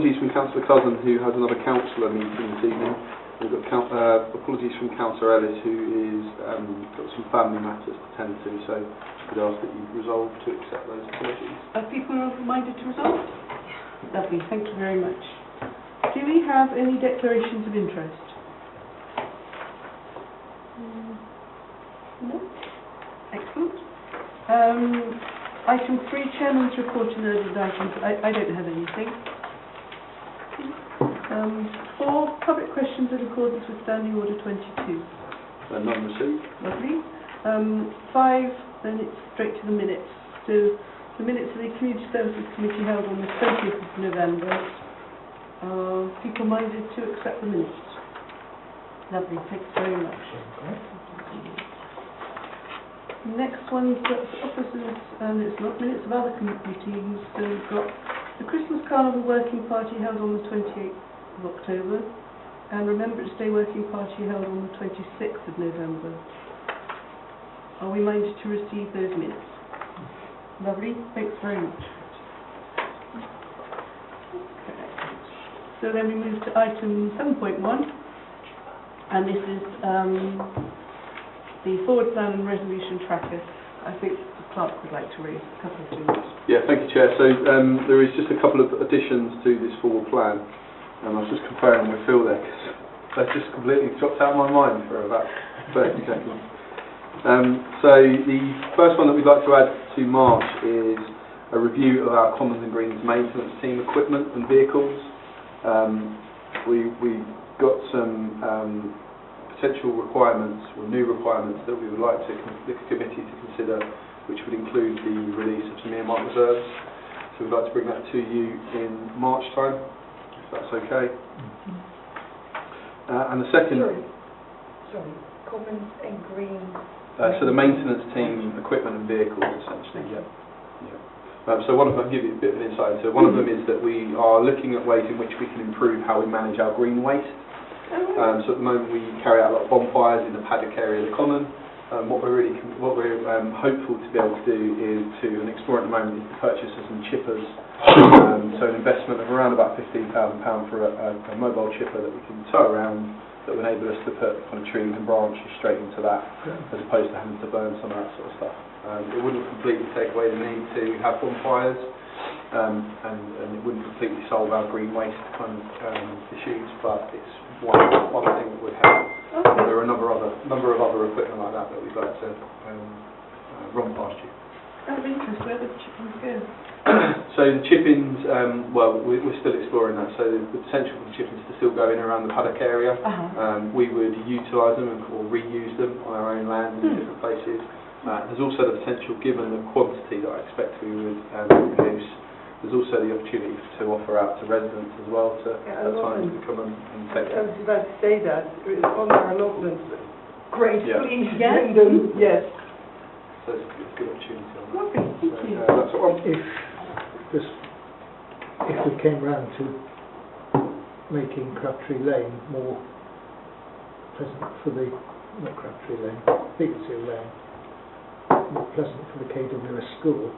apologies from Councillor Cousin, who has another councillor meeting this evening. We've got apologies from Councillor Ellis, who is got some family matters to tend to, so I'd ask that you resolve to accept those apologies. Are people reminded to resolve? Lovely, thank you very much. Do we have any declarations of interest? No? Excellent. Item 3, Chairman's report and urgent items. I don't have anything. 4, public questions in accordance with Standing Order 22. None received. Lovely. 5, then it's straight to the minutes. So, the minutes of the Community Services Committee held on the 20th of November. Are people minded to accept the minutes? Lovely, thanks very much. Next one's officers, and it's not minutes of other committees. So we've got the Christmas Carnival Working Party held on the 28th of October, and Remembrance Day Working Party held on the 26th of November. Are we minded to receive those minutes? Lovely, thanks very much. Okay. So then we move to item 7.1, and this is the forward plan and resolution tracker. I think the clerk would like to raise a couple of things. Yeah, thank you, Chair. So there is just a couple of additions to this forward plan. I was just comparing with Phil there, because that just completely dropped out of my mind for about 30 seconds. So the first one that we'd like to add to March is a review of our Commons and Greens maintenance team equipment and vehicles. We got some potential requirements, or new requirements, that we would like the committee to consider, which would include the release of some earmarked reserves. So we'd like to bring that to you in March time, if that's okay. And the second... Sorry, Commons and Green... so the maintenance team equipment and vehicles, essentially, yeah. So one of them, I'll give you a bit of an insight. So one of them is that we are looking at ways in which we can improve how we manage our green waste. So at the moment we carry out a lot of bonfires in the paddock area of the common. What we're hopeful to be able to do is and exploring at the moment, is to purchase some chippers. So an investment of around about £15,000 for a mobile chipper that we can tow around, that will enable us to put kind of trees and branches straight into that, as opposed to having to burn some of that sort of stuff. It wouldn't completely take away the need to have bonfires, and it wouldn't completely solve our green waste kind of issues, but it's one thing that would help. There are a number of other equipment like that we'd like to run past you. Out of interest, where did the chippings go? So the chippings, well, we're still exploring that. So the potential for the chippings to still go in around the paddock area. We would utilise them or reuse them on our own land in different places. There's also the potential, given the quantity that I expect we would produce, there's also the opportunity to offer out to residents as well to at times to come and take them. I was about to say that, on our allotments, gracefully Yes. them, yes. So it's a good opportunity on that. Okay, thank you. That's what I'm... If we came round to making Crabtree Lane more pleasant for the, not Crabtree Lane, Beaconsfield Lane, more pleasant for the KWS school,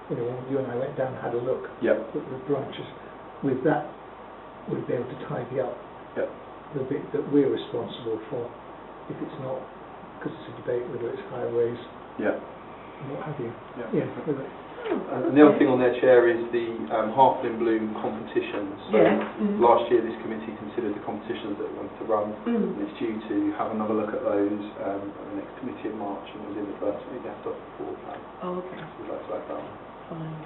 you know, you and I went down and had a look at the branches. With that, we'd be able to tidy up the bit that we're responsible for, if it's not, because it's a debate whether it's highways and what have you. And the other thing on their chair is the Half in Bloom competitions. So last year this committee considered the competitions that it wanted to run, and it's due to have another look at those at the next committee in March, and was inadvertently left off the forward plan. Oh, okay. So we'd like to add that one. Fine.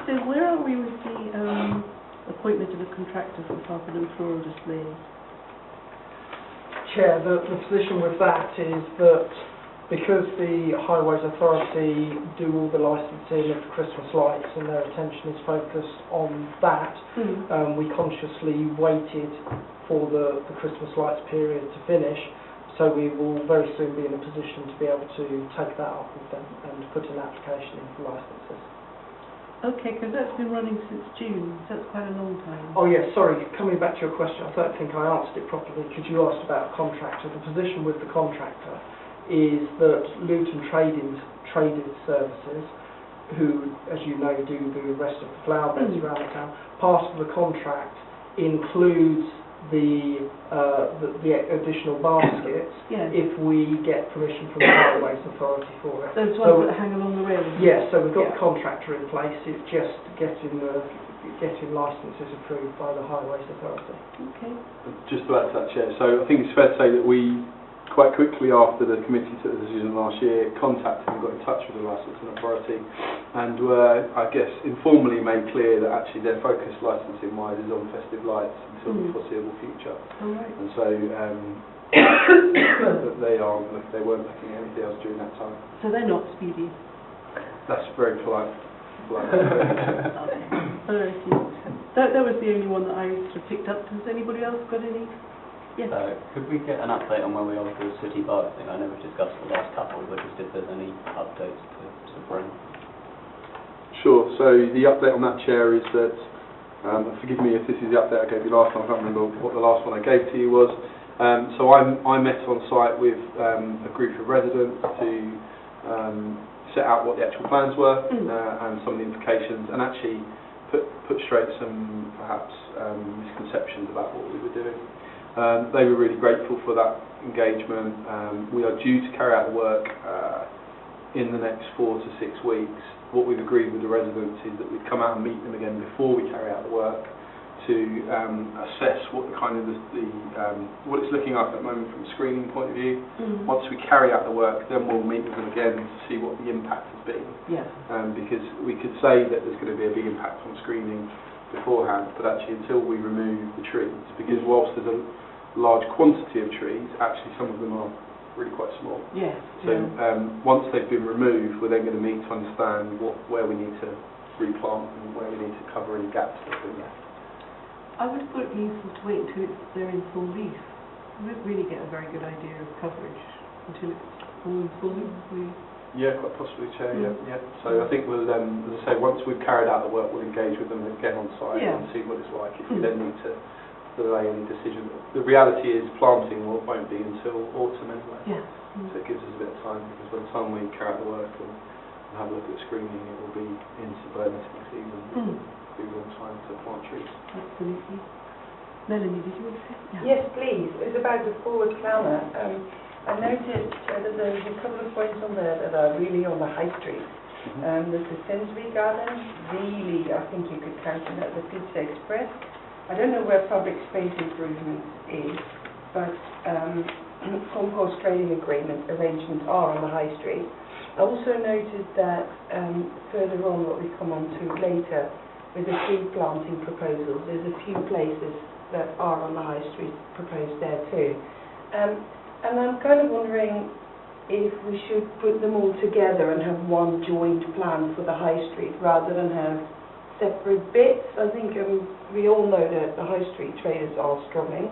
So where are we with the appointment of a contractor for carpet and floral displays? Chair, the position with that is that because the Highways Authority do all the licensing of the Christmas lights and their attention is focused on that, we consciously waited for the Christmas lights period to finish, so we will very soon be in a position to be able to take that up with them and put an application in for licences. Okay, because that's been running since June, so that's quite a long time. Oh yes, sorry, coming back to your question, I don't think I answered it properly because you asked about a contractor. The position with the contractor is that Luton Traders Services, who, as you know, do the rest of the flower beds around the town, part of the contract includes the additional baskets Yeah. if we get permission from the Highways Authority for it. Those So- ones that hang along the railings? Yes, so we've got Yeah. the contractor in place, it's just getting licences approved by the Highways Authority. Okay. Just to add to that, Chair, so I think it's fair to say that we, quite quickly after the committee took the decision last year, contacted and got in touch with the licensing authority and were, I guess, informally made clear that actually their focus licensing-wise is on festive lights until the foreseeable future. All right. And so that they weren't looking at anything else during that time. So they're not speedy? That's very polite. Alrighty. That was the only one that I sort of picked up. Has anybody else got any? Yes. Could we get an update on where we are with the city bike thing? I know we've discussed the last couple, but just if there's any updates to bring. Sure. So the update on that, Chair, is that, forgive me if this is the update I gave you last time, I can't remember what the last one I gave to you was. So I met on site with a group of residents to set out what the actual plans were and some of the implications, and actually put straight some perhaps misconceptions about what we were doing. They were really grateful for that engagement. We are due to carry out the work in the next 4 to 6 weeks. What we've agreed with the residents is that we'd come out and meet them again before we carry out the work to assess what the kind of what it's looking like at the moment from a screening point of view. Once we carry out the work, then we'll meet with them again to see what the impact has been. Yeah. Because we could say that there's going to be a big impact on screening beforehand, but actually until we remove the trees, because whilst there's a large quantity of trees, actually some of them are really quite small. Yes. So once they've been removed, we're then going to meet to understand where we need to replant and where we need to cover any gaps that have been left. I would have thought it'd be useful to wait until they're in full leaf. We won't really get a very good idea of coverage until it's all in full leaf. Yeah, quite possibly, Chair, yeah. So I think we'll, as I say, once we've carried out the work, we'll engage with them again on site and see what it's like, if we then need to delay any decision. The reality is planting won't be until autumn anyway. Yeah. So it gives us a bit of time, because by the time we carry out the work and have a look at screening, it will be into bird nesting season. It'll be long time to plant trees. Absolutely. Melanie, did you want to say? Yes, please. It's about the forward planner. I noticed that there's a couple of points on there that are really on the high street. There's the Finsbury Garden. Really, I think you could count it as the Pizza Express. I don't know where public space improvement is, but compost trading agreement arrangements are on the high street. I also noted that further on, what we come on to later, with the tree planting proposals, there's a few places that are on the high street proposed there too. And I'm kind of wondering if we should put them all together and have one joint plan for the high street rather than have separate bits. I think we all know that the high street traders are struggling.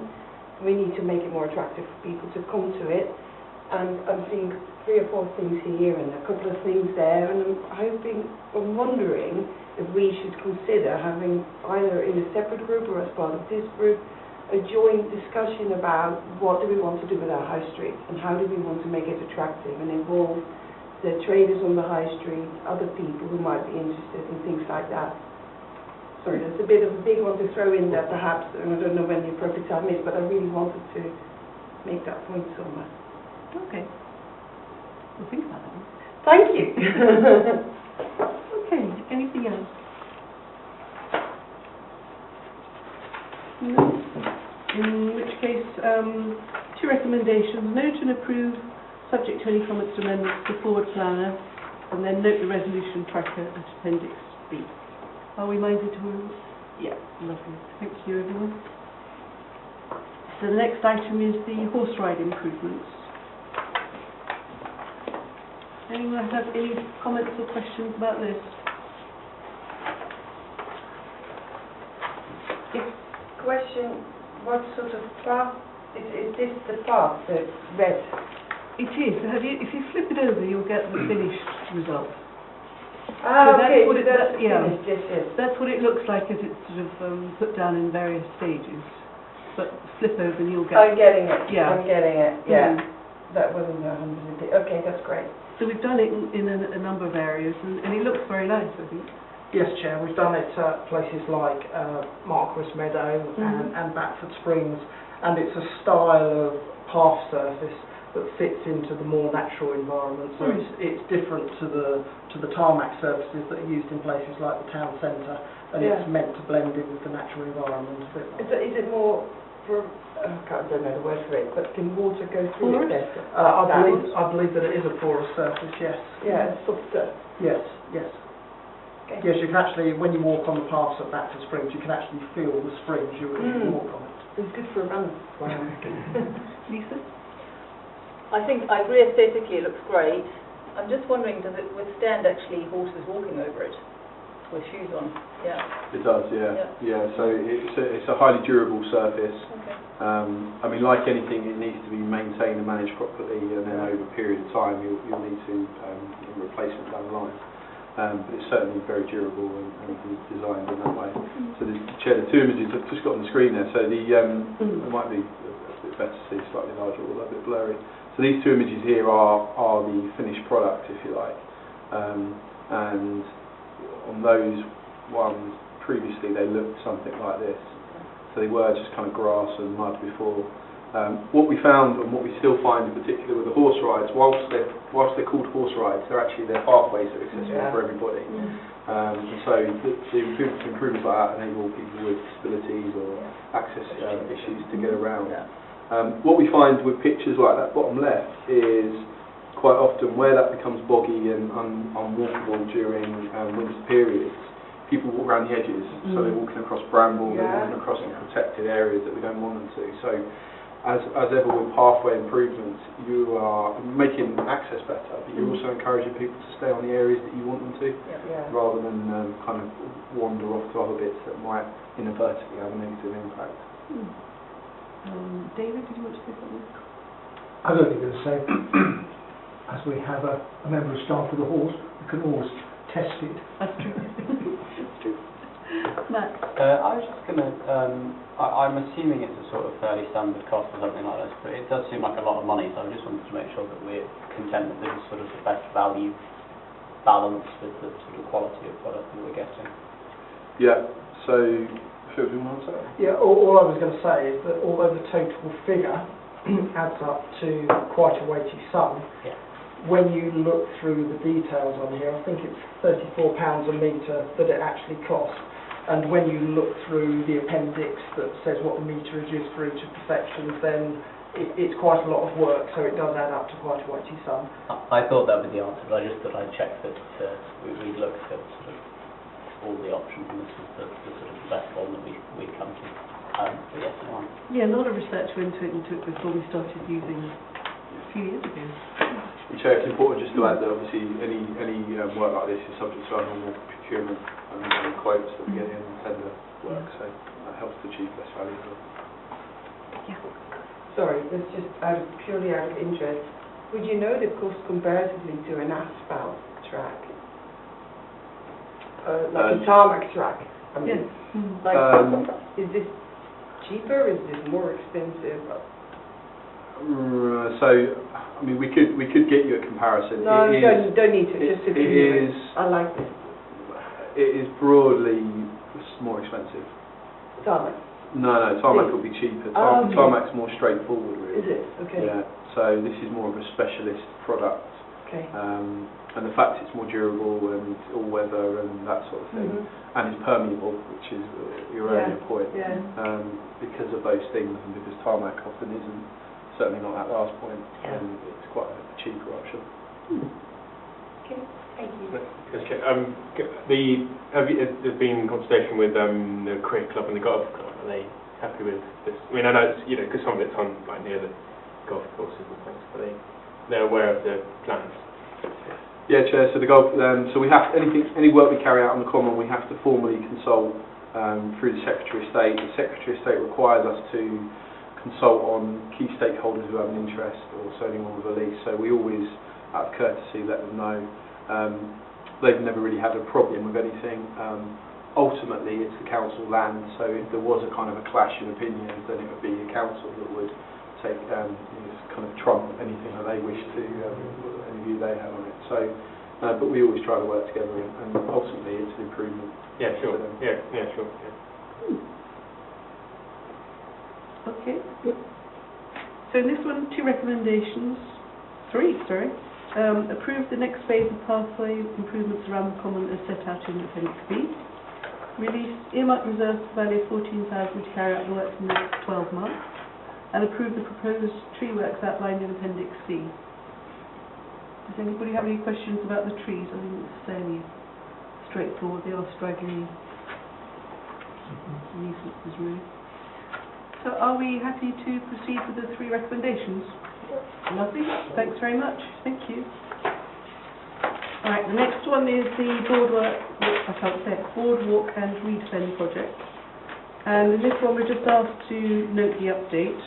We need to make it more attractive for people to come to it. And I'm seeing 3 or 4 things here and a couple of things there, and I'm wondering if we should consider having, either in a separate group or as part of this group, a joint discussion about what do we want to do with our high street and how do we want to make it attractive and involve the traders on the high street, other people who might be interested in things like that. Sorry, that's a bit of a big one to throw in there perhaps, and I don't know when the appropriate time is, but I really wanted to make that point somewhere. Okay. We'll think about that one. Thank you. Okay, anything else? No? In which case, 2 recommendations. Note and approve, subject to any comments or amendments, the forward planner, and then note the resolution tracker at Appendix B. Are we minded to? Yeah, lovely. Thank you, everyone. So the next item is the horse ride improvements. Anyone have any comments or questions about this? Yes. Question, what sort of path, is this the path, the red? It is. If you flip it over, you'll get the finished result. Ah, So that's okay, what so it- that's yeah. finished, yes. That's what it looks like as it's sort of put down in various stages. But flip over and you'll get... I'm getting it, Yeah. I'm getting it, yeah. That wasn't 100. Okay, that's great. So we've done it in a number of areas, and it looks very nice, I think. Yes, Chair, we've done it at places like Marquis Meadow and Batford Springs, and it's a style of path surface that fits into the more natural environment. So it's different to the tarmac surfaces that are used in places like the town centre, and it's meant to blend in with the natural environment. Is it more for? I don't know the word for it, but can water go through it? I believe that it is a porous surface. Yes. Yeah, it's softer. Yes. Okay. Yes, you can actually, when you walk on the paths at Batford Springs, you can actually feel the springs you walk on it. It's good for a run. Lisa? I think I agree aesthetically it looks great. I'm just wondering, does it withstand actually horses walking over it with shoes on? Yeah. It does, yeah. So it's a highly durable surface. Okay. I mean, like anything, it needs to be maintained and managed properly, and then over a period of time, you'll need to replacement down the line. But it's certainly very durable and designed in that way. So the two images I've just got on the screen there. So it might be a bit better to see, slightly larger, or a bit blurry. So these two images here are the finished product, if you like. And on those ones previously, they looked something like this. So they were just kind of grass and mud before. What we found, and what we still find in particular with the horse rides, whilst they're called horse rides, they're pathways that are accessible for everybody. And so the improvements like that enable people with disabilities or access issues to get around. What we find with pictures like that bottom left is quite often where that becomes boggy and unwalkable during winter periods, people walk around the edges, so they're walking across bramble, they're walking across protected areas that we don't want them to. So as ever with pathway improvements, you are making access better, but you're also encouraging people to stay on the areas that you want them to, rather than kind of wander off to other bits that might inadvertently have a negative impact. David, did you want to say something? I was only going to say, as we have a member of staff with a horse, we can always test it. That's true. That's true. Matt? I was just going to, I'm assuming it's a sort of fairly standard cost or something like this, but it does seem like a lot of money, so I just wanted to make sure that we're content that this is sort of the best value balance with the sort of quality of product that we're getting. Yeah, so Phil, do you want to answer that? Yeah, all I was going to say is that although the total figure adds up to quite a weighty sum, when you look through the details on here, I think it's £34 a metre that it actually costs. And when you look through the appendix that says what the meterage is for each of the sections, then it's quite a lot of work, so it does add up to quite a weighty sum. I thought that would be the answer, but I just thought I'd check that we looked at sort of all the options, and this was the sort of the best one that we'd come to. But yes, go on. Yeah, a lot of research went into it before we started using it a few years ago. Chair, it's important just to add that obviously any work like this is subject to our normal procurement and quotes that we get in and tender work, so that helps to achieve best value. Sorry, that's just purely out of interest. Would you know the cost comparatively to an asphalt track? Like a tarmac track? I mean, is this cheaper? Is this more expensive? So, I mean, we could get you a comparison. No, you don't need to. Just if you is. I like this. It is broadly more expensive. Tarmac. No, tarmac will be cheaper. Tarmac's more straightforward, really. Is it? Okay. Yeah. So this is more of a specialist product. Okay. And the fact it's more durable and all weather and that sort of thing, and it's permeable, which is your earlier point. Yeah. Because of those things, and because tarmac often isn't. Certainly not that last point, and it's quite a cheaper option. Okay, thank you. Okay. There's been consultation with the cricket club and the golf club. Are they happy with this? I mean, I know it's, because some of it's on like near the golf courses and things, but they're aware of the plans. Yeah, Chair. So the golf. So we have any work we carry out on the common, we have to formally consult through the Secretary of State. The Secretary of State requires us to consult on key stakeholders who have an interest or certainly want a lease. So we always, out of courtesy, let them know. They've never really had a problem with anything. Ultimately, it's the council land, so if there was a kind of a clash in opinions, then it would be the council that would take kind of trump anything that they wish to, any view they have on it. So, but we always try to work together, and ultimately it's an improvement. Yeah, sure. for them. Yeah, sure. Yeah. Okay. So in this one, two recommendations, three, sorry. Approve the next phase of pathway improvements around the common as set out in Appendix B. Release earmarked reserves to value of 14,000 to carry out the works in the next 12 months. And approve the proposed tree works outlined in Appendix C. Does anybody have any questions about the trees? I think it's fairly straightforward. They are straggly nuisances, really. So are we happy to proceed with the three recommendations? Lovely. Thanks very much. Thank you. Right, the next one is the Boardwalk and Reed Bend project. And in this one we're just asked to note the update.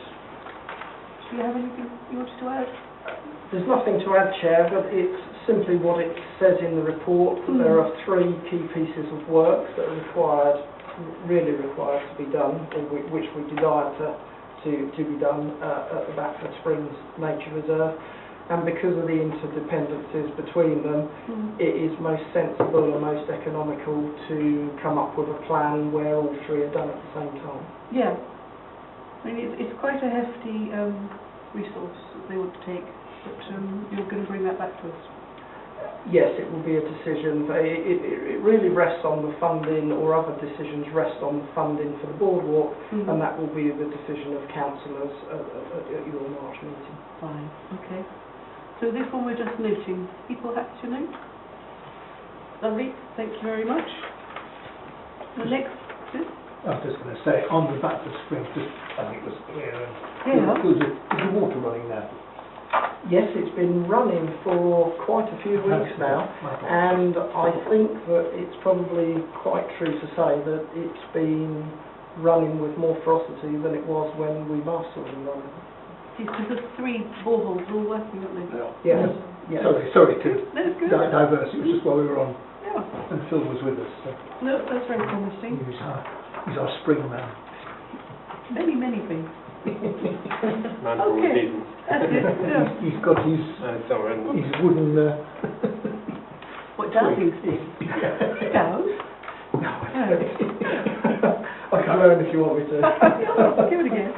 Do you have anything you wanted to add? There's nothing to add, Chair, but it's simply what it says in the report. There are three key pieces of work that are really required to be done, or which we desire to be done at the Batford Springs Nature Reserve. And because of the interdependencies between them, it is most sensible and most economical to come up with a plan where all three are done at the same time. Yeah. I mean, it's quite a hefty resource that they want to take, but you're going to bring that back to us. Yes, it will be a decision. It really rests on the funding, or other decisions rest on the funding for the boardwalk, and that will be the decision of councillors at your March meeting. Fine, okay. So this one we're just noting. People happy to note? Lovely, thank you very much. The next, I was just going to say, on the Batford Springs, I think it was clear. Yeah. Is the water running now? Yes, it's been running for quite a few weeks now, and I think that it's probably quite true to say that it's been running with more ferocity than it was when we last saw them running. because the three boreholes are all working, aren't they? Yes. Yes. Sorry to That's good. diverse. It was just while we were on, Yeah. and Phil was with us. So No, that's very promising. he's our spring man. Many, many things. Man for all Okay. seasons. That's it, yeah. He's got his Somewhere in his wooden. What dowsing stick? Dows? No. I can learn if you want me to. Give it again.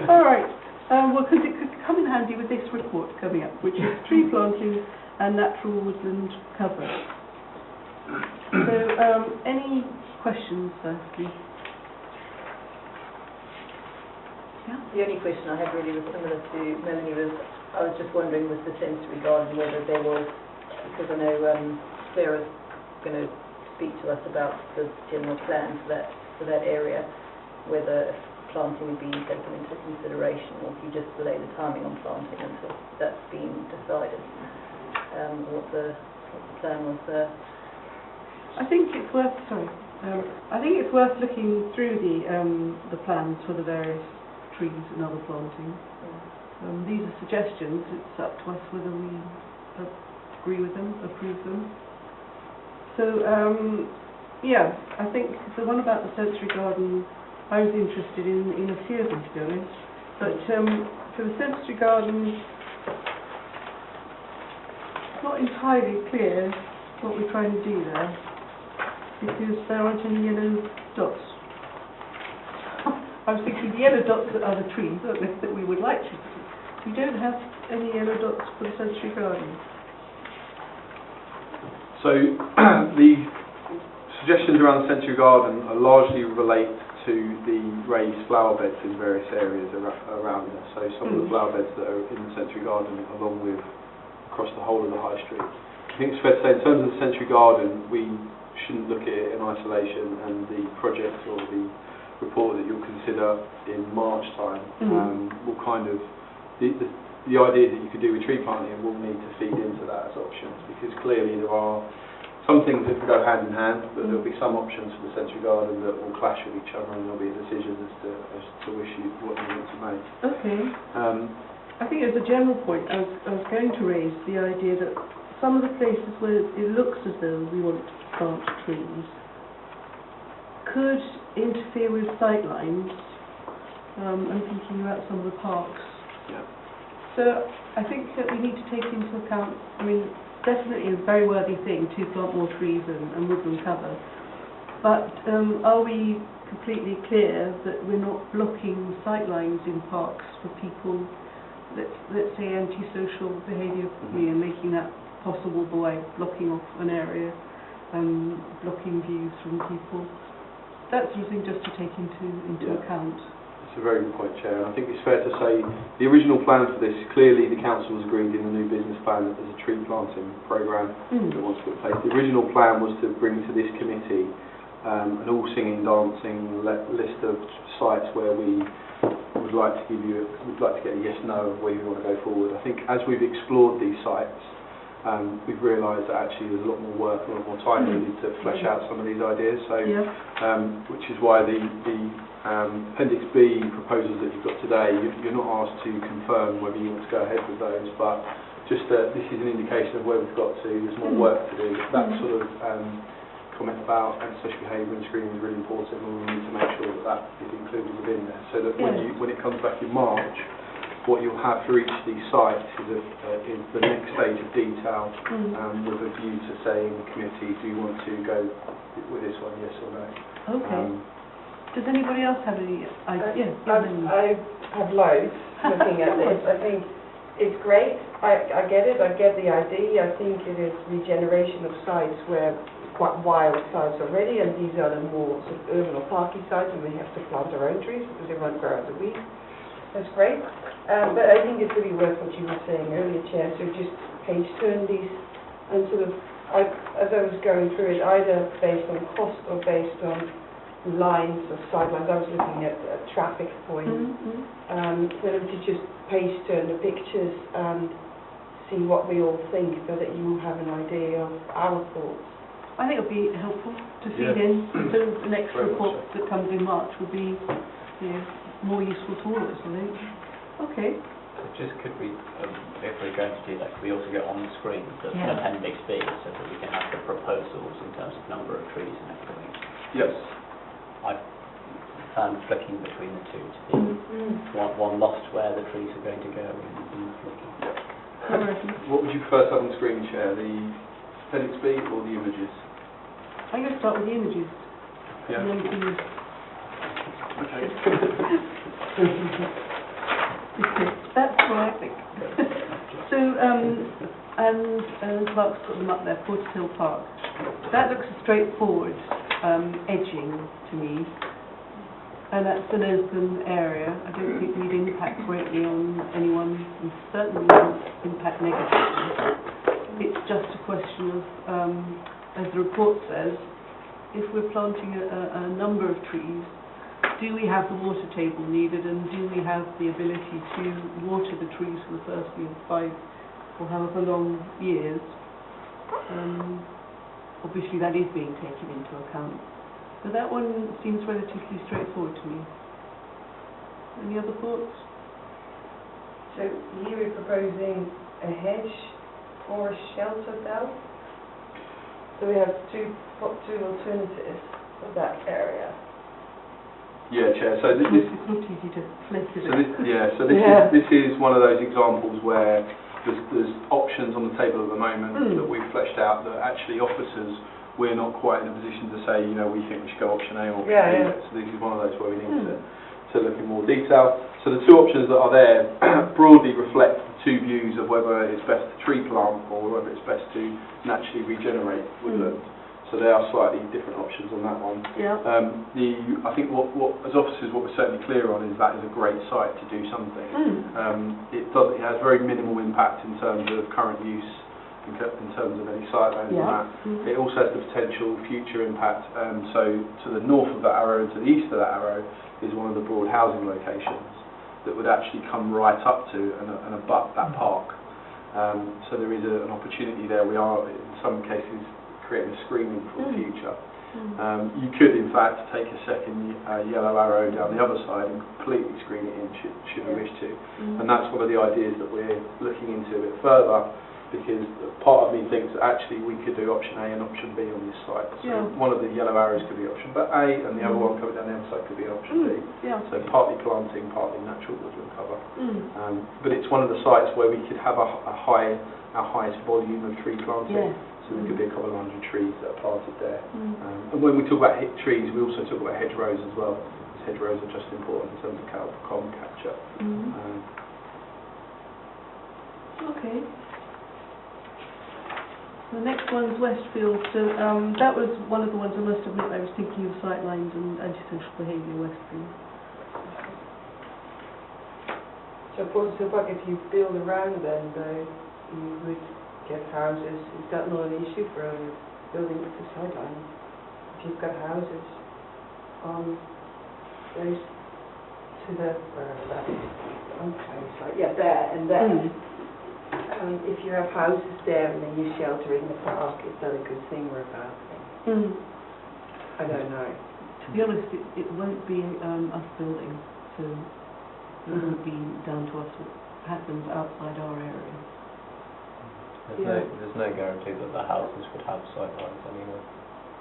All right. Well, because it could come in handy with this report coming up, which is tree planting and natural woodland cover. So, any questions, firstly? Yeah? The only question I had really was similar to Melanie, was I was just wondering with the sensory garden whether there was, because I know Sarah's going to speak to us about the general plan for that area, whether planting would be taken into consideration, or if you just delay the timing on planting until that's been decided, what the plan was there. I think it's worth. Sorry. I think it's worth looking through the plans for the various trees and other planting. These are suggestions. It's up to us whether we agree with them, approve them. So, yeah, I think the one about the sensory garden, I was interested in a few of them, to be honest. But for the sensory garden, it's not entirely clear what we're trying to do there, because there aren't any yellow dots. I was thinking the yellow dots are the trees, aren't they, that we would like to see. We don't have any yellow dots for the sensory garden. So the suggestions around the sensory garden are largely relate to the raised flower beds in various areas around there. So some of the flower beds that are in the sensory garden, along with across the whole of the high street. I think it's fair to say, in terms of the sensory garden, we shouldn't look at it in isolation, and the project or the report that you'll consider in March time will kind of, the idea that you could do with tree planting will need to feed into that as options, because clearly there are some things that can go hand in hand, but there'll be some options for the sensory garden that will clash with each other, and there'll be a decision as to what you want to make. Okay. I think as a general point, I was going to raise the idea that some of the places where it looks as though we want to plant trees could interfere with sight lines. I'm thinking about some of the parks Yeah. So I think that we need to take into account, I mean, definitely a very worthy thing to plant more trees and woodland cover, but are we completely clear that we're not blocking sightlines in parks for people, let's say antisocial behaviour, making that possible by blocking off an area, blocking views from people? That sort of thing just to take into account. It's a very good point, Chair. And I think it's fair to say the original plan for this, clearly the council has agreed in the new business plan that there's a tree planting programme that wants to put in place. The original plan was to bring to this committee an all singing, dancing list of sites where we would like to get a yes/no of where we want to go forward. I think as we've explored these sites, we've realised that actually there's a lot more work, a lot more time needed to flesh out some of these ideas. So, which is why the Appendix B proposals that you've got today, you're not asked to confirm whether you want to go ahead with those, but just this is an indication of where we've got to. There's more work to do. That sort of comment about antisocial behaviour and screening is really important, and we need to make sure that that is included within there, so that when it comes back in March, what you'll have for each of these sites is the next stage of detail with a view to saying the committee, do you want to go with this one, yes or no? Okay. Does anybody else have any ideas? I have loads looking at this. I think it's great. I get it. I get the idea. I think it is regeneration of sites where quite wild sites already, and these are the more sort of urban or parky sites, and we have to plant our own trees because they won't grow out the weeds. That's great. But I think it's really worth what you were saying earlier, Chair. So just page turn these and sort of, as I was going through it, either based on cost or based on lines or sidelines. I was looking at traffic points. Sort of to just page turn the pictures and see what we all think, so that you have an idea of our thoughts. I think it would be helpful to feed in. So the next report that comes in March will be more useful to all of us, I think. Okay. Just could we, if we're going to do that, could we also get on the screen an Appendix B, so that we can have the proposals in terms of number of trees and everything? Yes. I found flicking between the two to be one lost where the trees are going to go in flicking. What would you first have on the screen, Chair? The Appendix B or the images? I'm going to start with the images. Yeah. Okay. That's what I think. So, and Clark's got them up there, Porterhill Park. That looks a straightforward edging to me, and that's an open area. I don't think we'd impact greatly on anyone, and certainly won't impact negatively. It's just a question of, as the report says, if we're planting a number of trees, do we have the water table needed, and do we have the ability to water the trees for the first 5 or however long years? Obviously that is being taken into account. But that one seems relatively straightforward to me. Any other thoughts? So here we're proposing a hedge or a shelter belt. So we have two alternatives for that area. Yeah, Chair. So this it's not easy to flesh it. This is one of those examples where there's options on the table at the moment that we've fleshed out that actually officers, we're not quite in a position to say, we think we should go option A or option B. So this is one of those where we need to look in more detail. So the two options that are there broadly reflect the two views of whether it's best to tree plant or whether it's best to naturally regenerate woodland. So they are slightly different options on that one. Yeah. I think what as officers, what we're certainly clear on is that is a great site to do something. It has very minimal impact in terms of current use, in terms of any sightlines and that. It also has the potential future impact. So to the north of that arrow and to the east of that arrow is one of the broad housing locations that would actually come right up to and abut that park. So there is an opportunity there. We are in some cases creating a screening for the future. You could in fact take a second yellow arrow down the other side and completely screen it in should we wish to. And that's one of the ideas that we're looking into a bit further. because part of me thinks that actually we could do option A and option B on this site. So Yeah. one of the yellow arrows could be option A, and the other one coming down the other side could be option B. Yeah. So partly planting, partly natural woodland cover. Mm. But it's one of the sites where we could have our highest volume of tree planting. Yeah. So there could be a couple of hundred trees that are planted there. Mm. And when we talk about trees, we also talk about hedgerows as well. Because hedgerows are just important in terms of carbon capture. Mm. Okay. The next one's Westfield. So that was one of the ones, I must admit, I was thinking of sightlines and antisocial behaviour, Westfield. So for Silbach, if you build around them, though, you would get houses. Is that not an issue for building up the sidelines? If you've got houses on those to the wherever that is, like yeah, there and there. If you have houses there and then you shelter in the park, is that a good thing or a bad thing? I don't know. To be honest, it won't be us building, so it won't be down to us what happens outside our area. There's no guarantee that the houses would have sightlines anyway,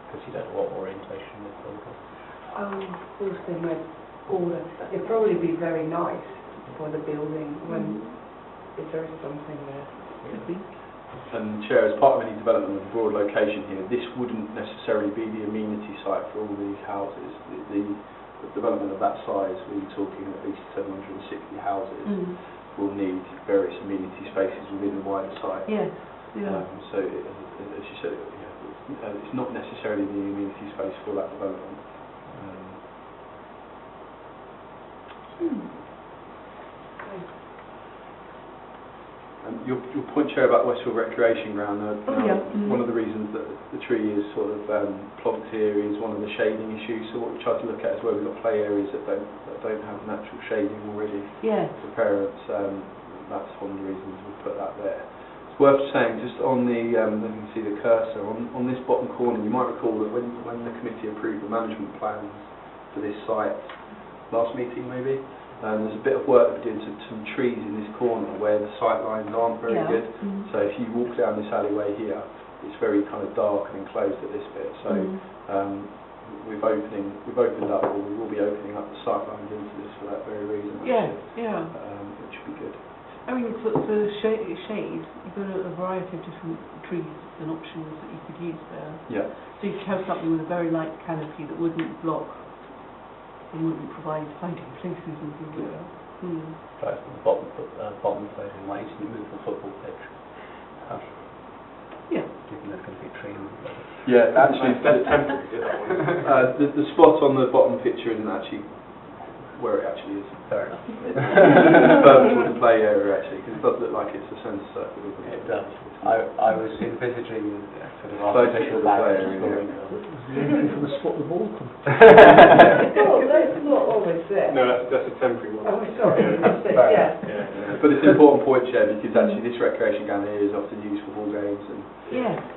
because you don't know what orientation they're building. Of course they might order. It'd probably be very nice for the building when if there is something there. Could be. And Chair, as part of any development of a broad location here, this wouldn't necessarily be the amenity site for all these houses. The development of that size, we're talking at least 760 houses, will need various amenity spaces within the wider site. Yes. Yeah. So, as you said, it's not necessarily the amenity space for that development. Your point, Chair, about Westfield Recreation Ground, one of the reasons that the tree is sort of plonked here is one of the shading issues. So what we try to look at is where we've got play areas that don't have natural shading already for parents. That's one of the reasons we put that there. It's worth saying, just on the, you can see the cursor, on this bottom corner, you might recall that when the committee approved the management plans for this site, last meeting maybe, there's a bit of work we're doing to some trees in this corner where the sight lines aren't very good. So if you walk down this alleyway here, it's very kind of dark and enclosed at this bit. So we've opened up, or we will be opening up the sight lines into this for that very reason. Which would be good. I mean, for shade, you've got a variety of different trees and options that you could use there. Yeah. So you could have something with a very light canopy that wouldn't block and wouldn't provide hiding places and things like that. Try to bottom floating ways to move the football pitch. Given there's going to be a tree in the middle. Yeah, actually, that's temporary, is that one? the spot on the bottom picture isn't actually where it actually is. Fair enough. It's further towards the play area actually, because it does look like it's a centre circle, doesn't it? It does. I was envisaging sort of Closer to artificial the play barriers. area. For the spot the ball from. Oh, that's not always there. No, that's a temporary one. Oh, sorry. Yeah. But it's an important point, Chair, because actually this recreation ground here is often used for ball games, and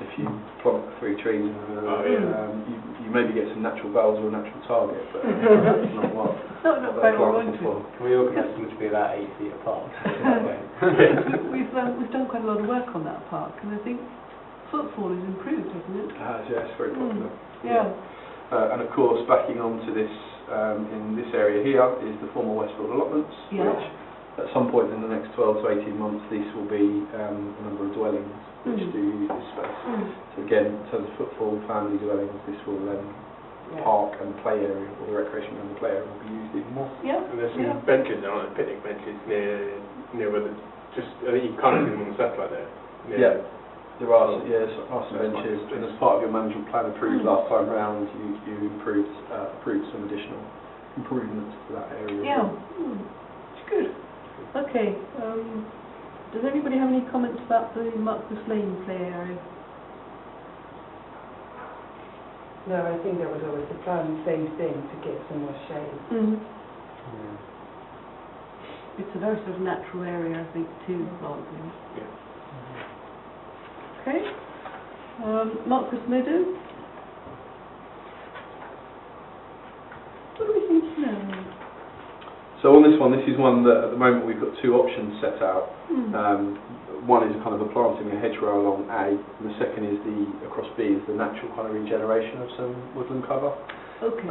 if you plonk 3 trees, you maybe get some natural goals or a natural target, but that's not what Not they're quite what planted for. Can we organise them to be about 8 feet apart? We've done quite a lot of work on that park, and I think footfall has improved, hasn't it? Yeah, it's very popular. Yeah. And of course, backing onto this, in this area here, is the former Westfield allotments, which at some point in the next 12 to 18 months, this will be a number of dwellings which do use this space. So again, in terms of footfall, family dwellings, this will park and the play area, or the recreation and the play area will be used even more. And there's some benches, aren't there, picnic benches near where I think you can't see them on the satellite there. There are some benches, and as part of your management plan approved last time round, you approved some additional improvements to that area. It's good. Okay. Does anybody have any comments about the Marcus Lane play area? No, I think there was always the plan, same thing, to get some more shade. It's a very sort of natural area, I think, too, planting. Okay. Marcus Meadow. What do we think now? So So on this one, this is one that at the moment we've got two options set out. One is kind of a planting a hedgerow along A, and the second is across B is the natural kind of regeneration of some woodland cover. Okay.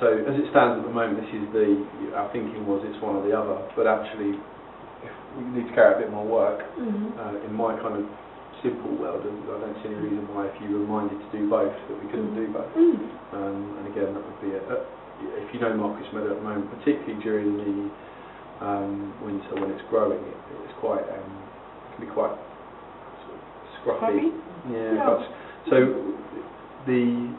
So as it stands at the moment, this is our thinking was it's one or the other, but actually if we need to carry out a bit more work, in my kind of simple world, I don't see any reason why if you were minded to do both, that we couldn't do both. And again, that would be if you know Marquis Meadow at the moment, particularly during the winter when it's growing, it's quite can be quite sort of scruffy. Yeah. So the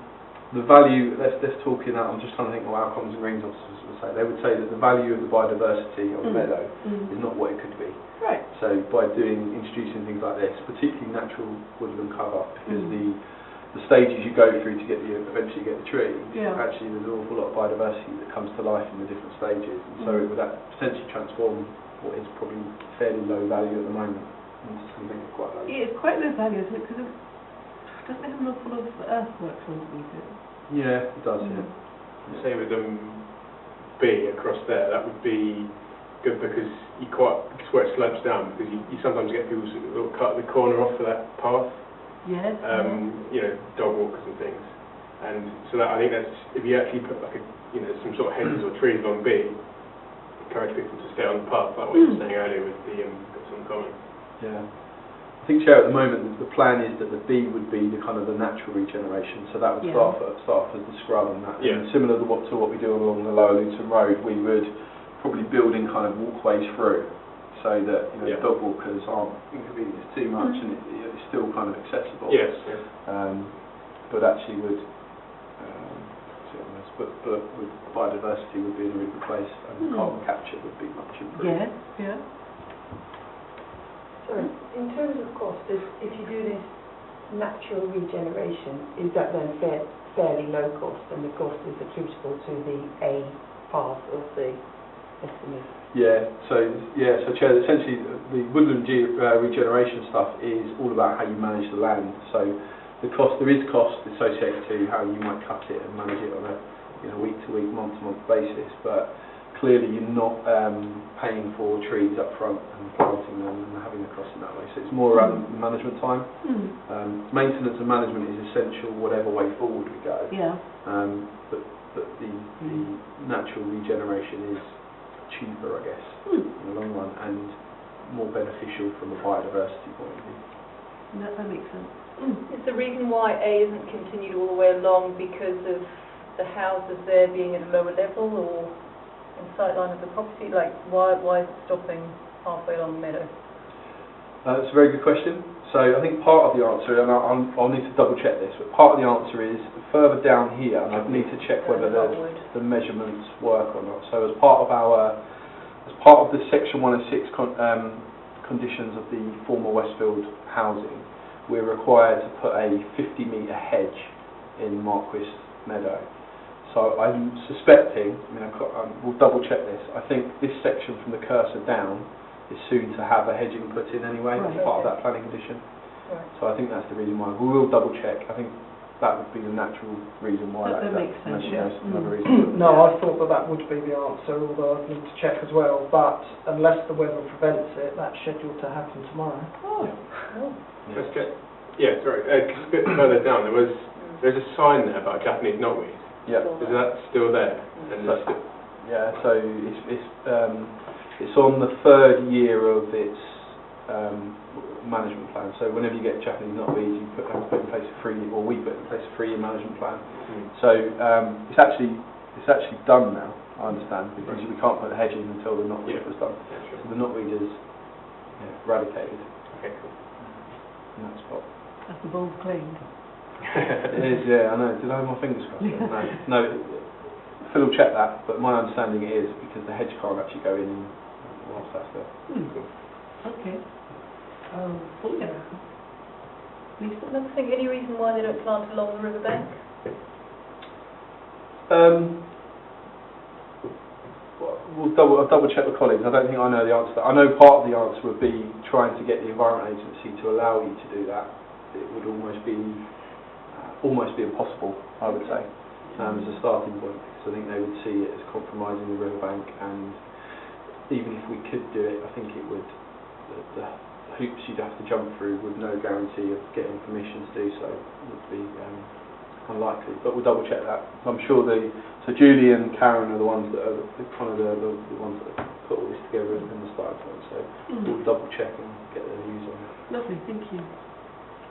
value. Let's talk in that. I'm just trying to think what our Commons and Greens officers would say. They would say that the value of the biodiversity of the meadow is not what it could be. Right. So by introducing things like this, particularly natural woodland cover, because the stages you go through to eventually get the trees, actually there's an awful lot of biodiversity that comes to life in the different stages, and so it would potentially transform what is probably fairly low value at the moment into something quite low. It's quite low value, isn't it? Because it doesn't have an awful lot of earthworks underneath it. Yeah, it does. Yeah. Say with B across there, that would be good because because where it slopes down, because you sometimes get people who will cut the corner off for that path. Yes. You know, dog walkers and things, and so that I think that's if you actually put like some sort of hedges or trees along B, encourage people to stay on the path, like what you were saying earlier with the some common. Yeah. I think, Chair, at the moment the plan is that the B would be the kind of the natural regeneration, so that would start off as the scrub and that. Yeah. And similar to what we do along the Lower Luton Road, we would probably build in kind of walkways through, so that dog walkers aren't inconvenienced too much and it's still kind of accessible. Yes. But actually would, but with biodiversity would be in a really good place, and carbon capture would be much improved. Yes. Yeah. So in terms of cost, if you do this natural regeneration, is that then fairly low cost, and the cost is attributable to the A part of the estimate? So Chair, essentially the woodland regeneration stuff is all about how you manage the land. So there is cost associated to how you might cut it and manage it on a week-to-week, month-to-month basis, but clearly you're not paying for trees up front and planting them and having the cost in that way. So it's more around the management time. Maintenance and management is essential whatever way forward we go. Yeah. But the natural regeneration is cheaper, I guess, in the long run, and more beneficial from a biodiversity point of view. That makes sense. Is the reason why A isn't continued all the way along because of the houses there being at a lower level or in sightline of the property? Like, why is it stopping halfway along the meadow? That's a very good question. So I think part of the answer, and I'll need to double check this, but part of the answer is further down here, and I need to check whether the measurements work or not. So as part of the Section 106 conditions of the former Westfield housing, we're required to put a 50-metre hedge in Marquis Meadow. So I'm suspecting, we'll double check this, I think this section from the cursor down is soon to have a hedging put in anyway, as part of that planning condition. Right. So I think that's the reason why. We will double check. I think that would be the natural reason why That makes sense, yeah. Another reason. No, I thought that would be the answer, although I'd need to check as well. But unless the weather prevents it, that's scheduled to happen tomorrow. Let's check. Yeah, sorry. Just a bit further down, there's a sign there about Japanese knotweed. Yeah. Is that still there? And So it's on the third year of its management plan. So whenever you get Japanese knotweed, you put in place we put in place a 3-year management plan. So it's actually done now, I understand, because we can't put the hedging until the knotweed was done. So the knotweed is eradicated. Okay, cool. In that spot. That's a bold claim. It is, yeah, I know. Did I have my fingers crossed? No. Phil will check that, but my understanding is because the hedge can't actually go in whilst that's there. Okay. Lisa, another thing, any reason why they don't plant along the riverbank? I'll double check with colleagues. I don't think I know the answer to that. I know part of the answer would be trying to get the Environment Agency to allow you to do that. It would almost be impossible, I would say, as a starting point, because I think they would see it as compromising the riverbank and even if we could do it, I think it would, the hoops you'd have to jump through with no guarantee of getting permission to do so would be unlikely. But we'll double check that. I'm sure so Julie and Karen are the ones that are the ones that put all this together in the starting point. So we'll double check and get their views on it. Lovely, thank you.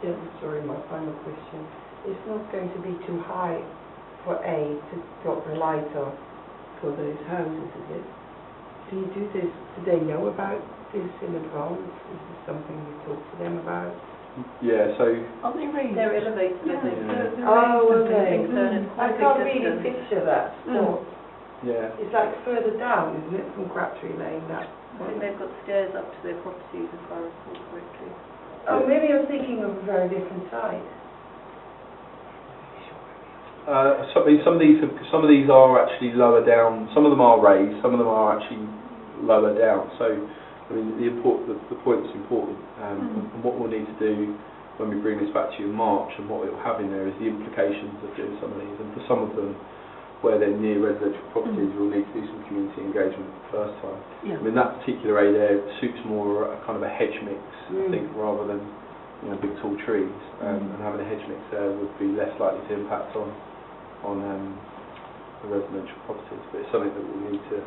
Yeah, sorry, my final question. It's not going to be too high for A to drop the light on for those houses, is it? Do you do this? Do they know about this in advance? Is this something you talk to them about? Yeah, so Aren't they raised? They're elevated, I think. Yeah. Oh, raised, okay. And it's I quite a can't big really distance. picture that spot. yeah. It's like further down, isn't it, from Crabtree Lane? That I think they've got stairs up to their properties, if I recall correctly. Oh, maybe I'm thinking of a very different site. Some of these are actually lower down. Some of them are raised. Some of them are actually lower down. So, I mean, the point's important. And what we'll need to do when we bring this back to you in March, and what we'll have in there is the implications of doing some of these. And for some of them, where they're near residential properties, we'll need to do some community engagement the first time. Yeah. I mean, that particular area there suits more a kind of a hedge mix, I think, rather than big tall trees. And having a hedge mix there would be less likely to impact on the residential properties. But it's something that we'll need to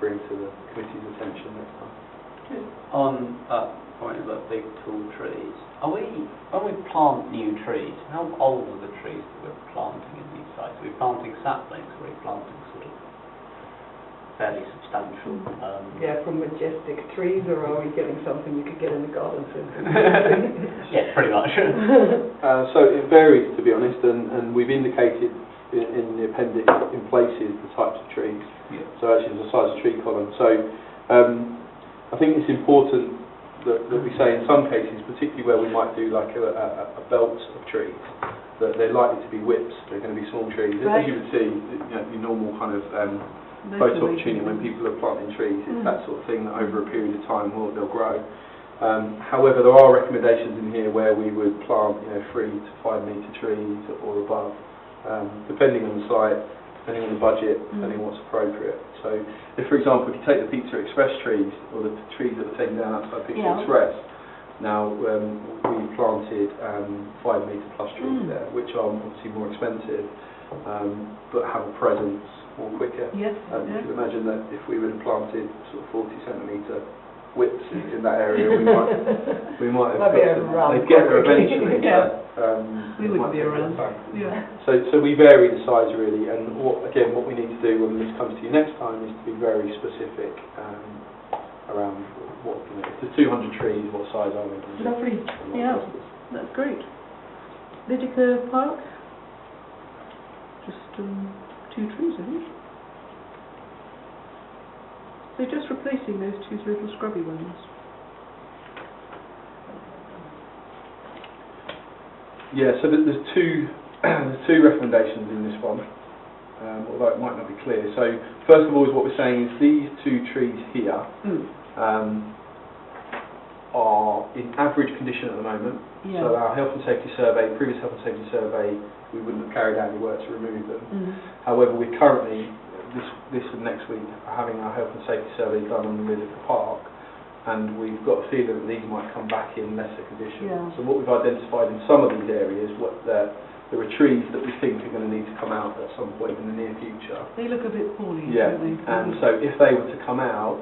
bring to the committee's attention next time. On that point about big tall trees, when we plant new trees, how old are the trees that we're planting in these sites? Are we planting saplings, or are we planting sort of fairly substantial? Yeah, from majestic trees, or are we getting something you could get in the garden centre? Yeah, pretty much. So it varies, to be honest, and we've indicated in the appendix in places the types of trees. Yeah. So actually there's a size of tree column. So I think it's important that we say in some cases, particularly where we might do like a belt of trees, that they're likely to be whips. They're going to be small trees. Right. As you would see, your normal kind of photo opportunity when people are planting trees, it's that sort of thing that over a period of time they'll grow. However, there are recommendations in here where we would plant 3 to 5 metre trees or above, depending on the site, depending on the budget, depending on what's appropriate. So, if for example, if you take the Pizza Express trees, or the trees that were taken down outside Pizza Express, now we planted 5 metre plus trees there, which are obviously more expensive, but have a presence more quicker. Yes. You can imagine that if we would have planted sort of 40 centimetre whips in that area, we might have they'd get there eventually. Yeah. But, We wouldn't be around. Yeah. So we vary the size really, and what we need to do when this comes to you next time is to be very specific around what, if there's 200 trees, what size are they? Lovely. Yeah, that's great. Lydica Park? Just 2 trees, I think. So just replacing those 2 little scrubby ones. Yeah, so there's two recommendations in this one, although it might not be clear. So first of all, is what we're saying is these 2 trees here are in average condition at the moment. Yeah. So our health and safety survey, previous health and safety survey, we wouldn't have carried out any work to remove them. However, we're currently, this and next week, are having our health and safety survey done on the Lydica Park, and we've got a feeling that these might come back in lesser condition. Yeah. So what we've identified in some of these areas, there are trees that we think are going to need to come out at some point in the near future. They look a bit poorly, Yeah, don't they? and so if they were to come out,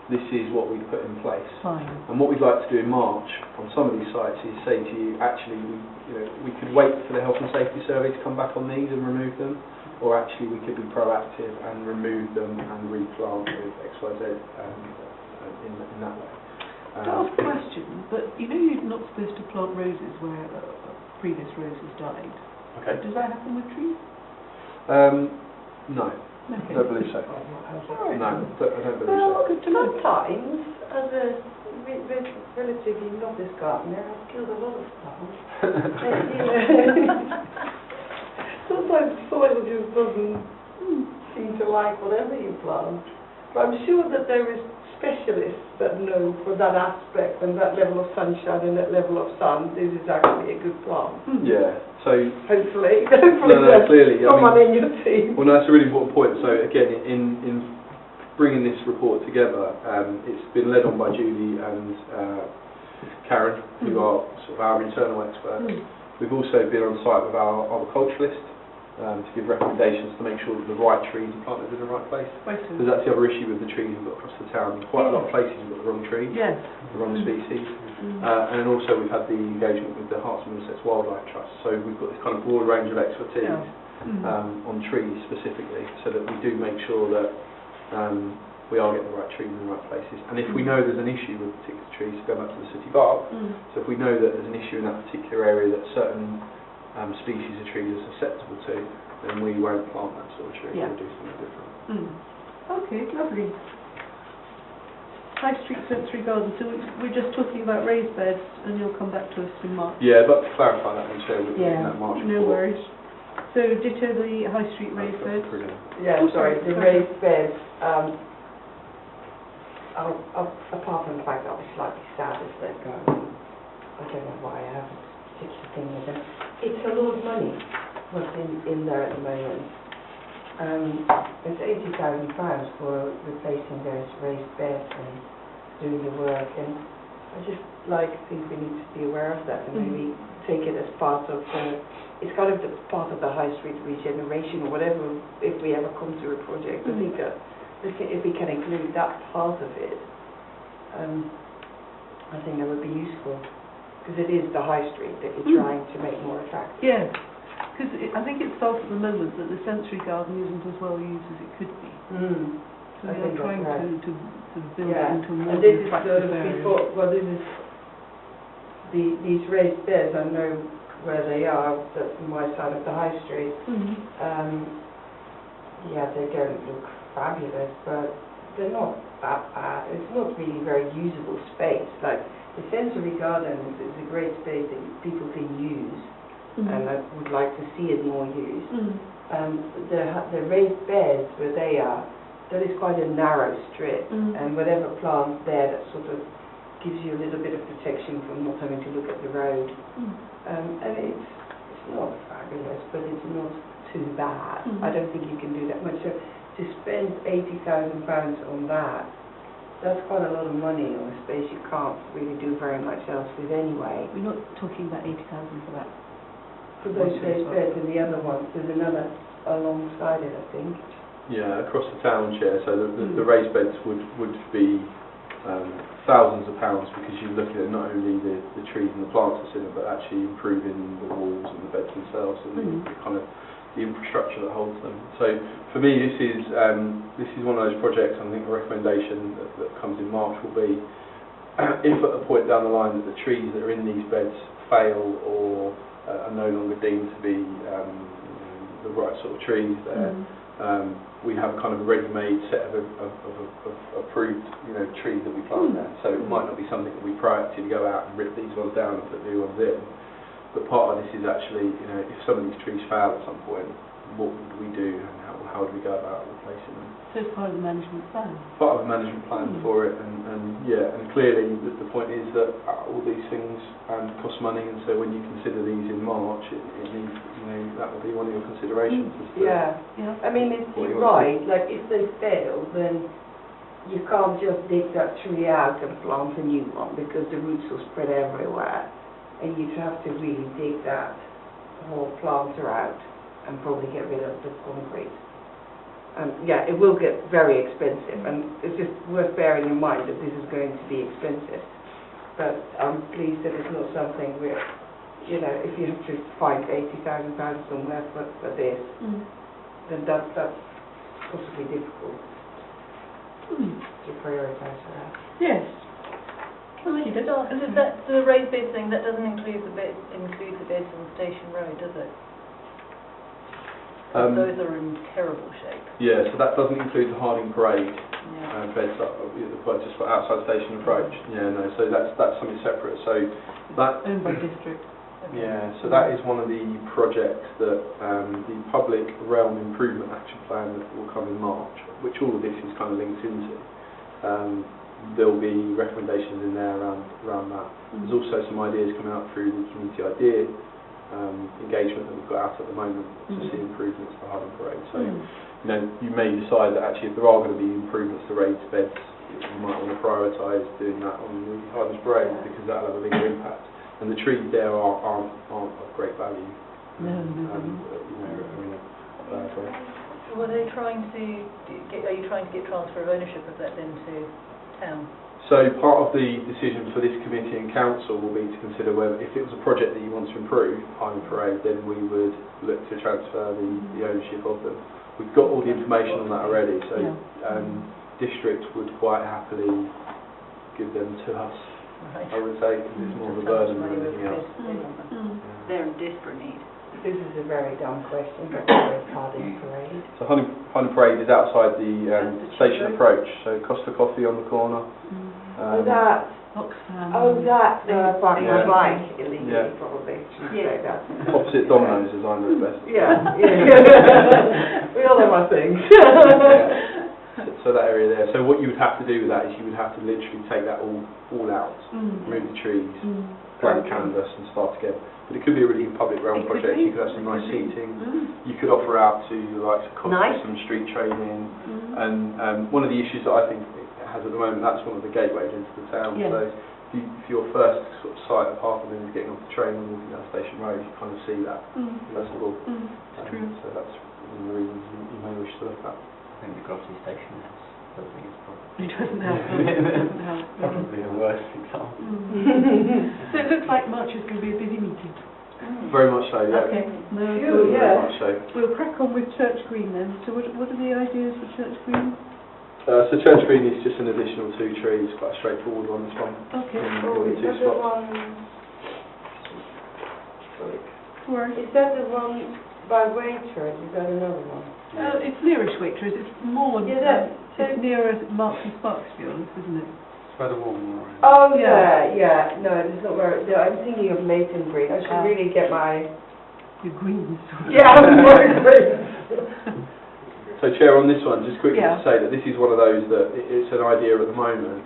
this is what we'd put in place. Fine. And what we'd like to do in March on some of these sites is say to you, actually, we could wait for the health and safety survey to come back on these and remove them, or actually we could be proactive and remove them and replant with XYZ in that way. To ask a question, but you're not supposed to plant roses where a previous rose has died. Okay. Does that happen with trees? No. Okay. I don't believe so. No, I don't believe Well, so. Good to know. sometimes, as a relatively novice gardener, I've killed a lot of plants. Sometimes the soil just doesn't seem to like whatever you plant. But I'm sure that there is specialists that know for that aspect and that level of sunshine and that level of sun, this is actually a good plant. Yeah, so... Hopefully. No, clearly. Someone in your team. Well, no, that's a really important point. So again, in bringing this report together, it's been led on by Julie and Karen, who are sort of our internal experts. We've also been on site with our horticulturalist to give recommendations to make sure that the right trees are planted in the right place. Because that's the other issue with the trees we've got across the town. Quite a lot of places we've got the wrong trees, Yes. the wrong species. And then also we've had the engagement with the Hearts and Middlesex Wildlife Trust. So we've got this kind of broad range of expertise on trees specifically, so that we do make sure that we are getting the right trees in the right places. And if we know there's an issue with particular trees, go back to the city park, so if we know that there's an issue in that particular area that certain species of trees are susceptible to, then we won't plant that sort of tree, we'll do something different. Okay, lovely. High Street Sensory Garden, so we're just talking about raised beds and you'll come back to us in March. Yeah, I'd like to clarify that and share with you in that March report. No worries. So ditto the High Street raised beds. Yeah, Oh, sorry, the sorry. raised beds, apart from the fact that I'll be slightly sad if they're going, I don't know why I have a particular thing with them. It's a lot of money what's in there at the moment. It's £80,000 for replacing those raised beds and doing the work, and I just think we need to be aware of that and maybe take it as part of it's kind of the part of the high street regeneration or whatever, if we ever come to a project. I think that if we can include that part of it, I think that would be useful, because it is the high street that you're trying to make more attractive. Yeah, because I think it's felt at the moment that the sensory garden isn't as well used as it could be. So we are trying to build it into a more and this is attractive area. this is these raised beds, I know where they are, that's on my side of the high street. Yeah, they don't look fabulous, but they're not that bad. It's not really very usable space. Like, the sensory garden is a great space that people can use, and I would like to see it more used. The raised beds where they are, that is quite a narrow strip, and whatever plants there that sort of gives you a little bit of protection from not having to look at the road. And it's not fabulous, but it's not too bad. I don't think you can do that much. So to spend £80,000 on that, that's quite a lot of money on a space you can't really do very much else with anyway. We're not talking about 80,000 for that. For those raised beds and the other ones, there's another alongside it, I think. Yeah, across the town, Chair. So the raised beds would be thousands of pounds, because you're looking at not only the trees and the plants that's in it, but actually improving the walls and the beds themselves and the kind of the infrastructure that holds them. So for me, this is one of those projects. I think the recommendation that comes in March will be, if at a point down the line that the trees that are in these beds fail or are no longer deemed to be the right sort of trees there, we have kind of a ready-made set of approved, trees that we plant there. So it might not be something that we proactively go out and rip these ones down and put new ones in. But part of this is actually, if some of these trees fail at some point, what would we do and how would we go about replacing them? So it's part of the management plan? Part of the management plan for it, and clearly the point is that all these things cost money, and so when you consider these in March, it needs, that will be one of your considerations. Yeah. I mean, you're right. Like, if they fail, then you can't just dig that tree out and plant a new one, because the roots will spread everywhere, and you'd have to really dig that whole planter out and probably get rid of the concrete. Yeah, it will get very expensive, and it's just worth bearing in mind that this is going to be expensive. But I'm pleased that it's not something where, if you have to find £80,000 somewhere for this, then that's possibly difficult to prioritise for that. Yes. And the raised bed thing, that doesn't include the beds on Station Road, does it? Those are in terrible shape. Yeah, so that doesn't include the Harding Parade beds that just for outside station approach. Yeah, no, so that's something separate. So that owned by district. Yeah, so that is one of the projects that the Public Realm Improvement Action Plan that will come in March, which all of this is kind of linked into. There will be recommendations in there around that. There's also some ideas coming out through the Community Idea engagement that we've got out at the moment to see improvements to Highland Parade. So, you know, you may decide that actually if there are going to be improvements to raised beds, you might want to prioritise doing that on the Highland Parade because that'll have a bigger impact. And the trees there aren't of great value. You know, are in a bad way. So are you trying to get transfer of ownership of that then to town? So part of the decision for this committee and council will be to consider whether, if it was a project that you want to improve, Highland Parade, then we would look to transfer the ownership of them. We've got all the information on that already, so district would quite happily give them to us, Right. I would say, because it's more of a burden than anything else. They're in desperate need. This is a very dumb question, but where is Highland Parade? So Highland Parade is outside the station approach, so Costa Coffee on the corner. That's parking Yeah. a bike illegally, Yeah. probably. Yeah. So that's Opposite Domino's, as I know it best. yeah. We all have our things. So that area there. So what you would have to do with that is you would have to literally take that all out, remove the trees, blank canvas, and start again. But it could be a really public realm project. You could have some nice seating. You could offer out to the likes of Costa some street training. And one of the issues that I think it has at the moment, that's one of the gateways into the town. Yeah. So if your first sort of sight of Hartlepool is getting off the train and walking down Station Road, you kind of see that first of all. So that's one of the reasons you may wish to look at. I think the Grosvenor Station House building is probably It doesn't help. probably a worse example. So it looks like March is going to be a busy meeting. Very much so, yeah. Okay. No, Phew, Very yeah. much so. we'll crack on with Church Green then. So what are the ideas for Church Green? So Church Green is just an additional 2 trees, quite a straightforward one, this one. Okay. Oh, In is 2 that the spots. one? Sorry. Right. Is that the one by Waitrose? Is that another one? It's nearish Waitrose. It's more. Yeah, it's nearer Marks and Sparks, to be honest, isn't it? It's where the Walmore is. Oh Yeah. yeah. No, it's not where. No, I'm thinking of Leighton Green. I should really get my. The greens. Yeah, I'm sorry, Green. So Chair, on this one, just quickly Yeah. to say that this is one of those that it's an idea at the moment.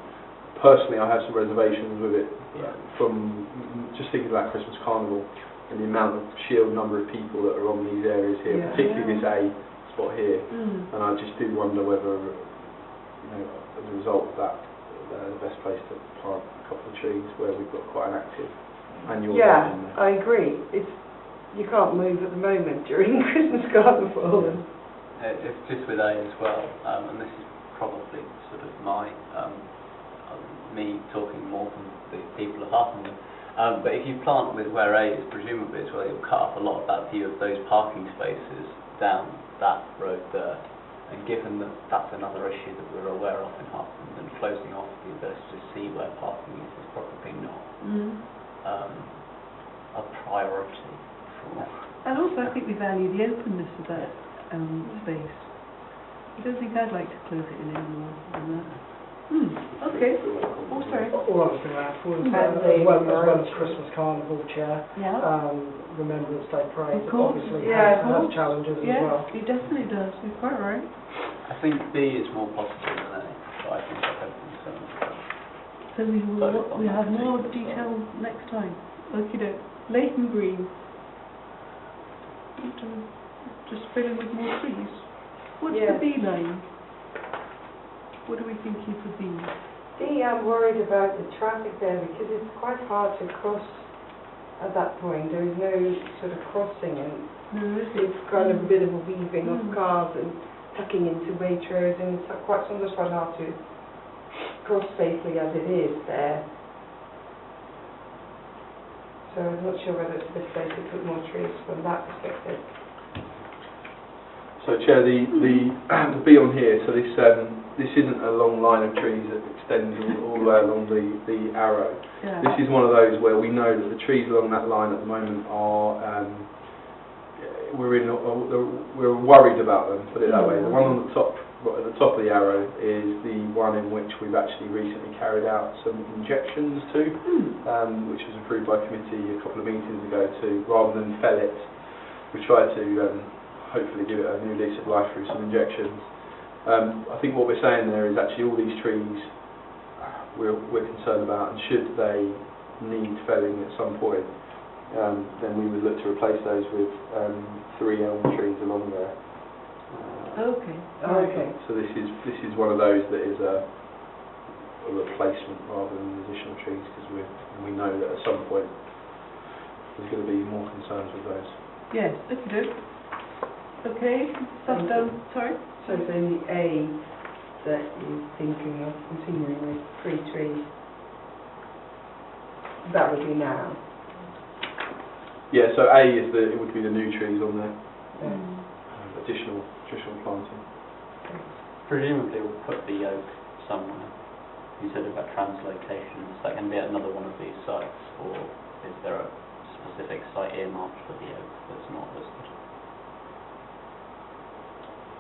Personally, I have some reservations with it from just thinking about Christmas Carnival and the amount of sheer number of people that are on these areas here, Yeah. particularly this A spot here. And I just do wonder whether, as a result of that, the best place to plant a couple of trees where we've got quite an active annual Yeah, event in there. I agree. You can't move at the moment during Christmas Carnival. It's just with A as well, and this is probably sort of me talking more from the people of Hartlepool. But if you plant with where A is, presumably as well, you'll cut off a lot of that view of those parking spaces down that road there. And given that that's another issue that we're aware of in Hartlepool, then closing off the ability to see where parking is probably not a priority for. And also, I think we value the openness of that space. I don't think I'd like to close it in any more than that. Okay. Oh, sorry. All I was going to add was, And as well as Christmas Carnival, Chair, Yeah. Remembrance Day Parade Of course. obviously Yeah, has challenges as Yes, well. it definitely does. You're quite right. I think B is more positive than A, but I think I've had concerns. So we have more detail next time. Okay, Leighton Green. Just fill in with more trees. What's Yeah. the B line? What are we thinking for B? I'm worried about the traffic there because it's quite hard to cross at that point. There is no sort of crossing and No, is it? it's kind of a bit of a weaving of cars and tucking into Waitrose and it's sometimes quite hard to cross safely as it is there. So I'm not sure whether it's the best place to put more trees from that perspective. So Chair, the B on here, so this isn't a long line of trees that extends all the way along the arrow. Yeah. This is one of those where we know that the trees along that line at the moment are, we're worried about them, put it that way. The one on the top, at the top of the arrow is the one in which we've actually recently carried out some injections to, which was approved by committee a couple of meetings ago to, rather than fell it, we tried to hopefully give it a new lease of life through some injections. I think what we're saying there is actually all these trees we're concerned about, and should they need felling at some point, then we would look to replace those with 3 elm trees along there. Okay. Okay. So this is one of those that is a replacement rather than additional trees, because we know that at some point there's going to be more concerns with those. Yes, okay. Okay, stuff down, sorry? So it's only A that you're thinking of continuing with 3 trees. That would be now. Yeah, so A is it would be the new trees on there, Yeah. additional planting. Presumably we'll put the oak somewhere. You said about translocation. Is that going to be at another one of these sites, or is there a specific site earmarked for the oak that's not listed?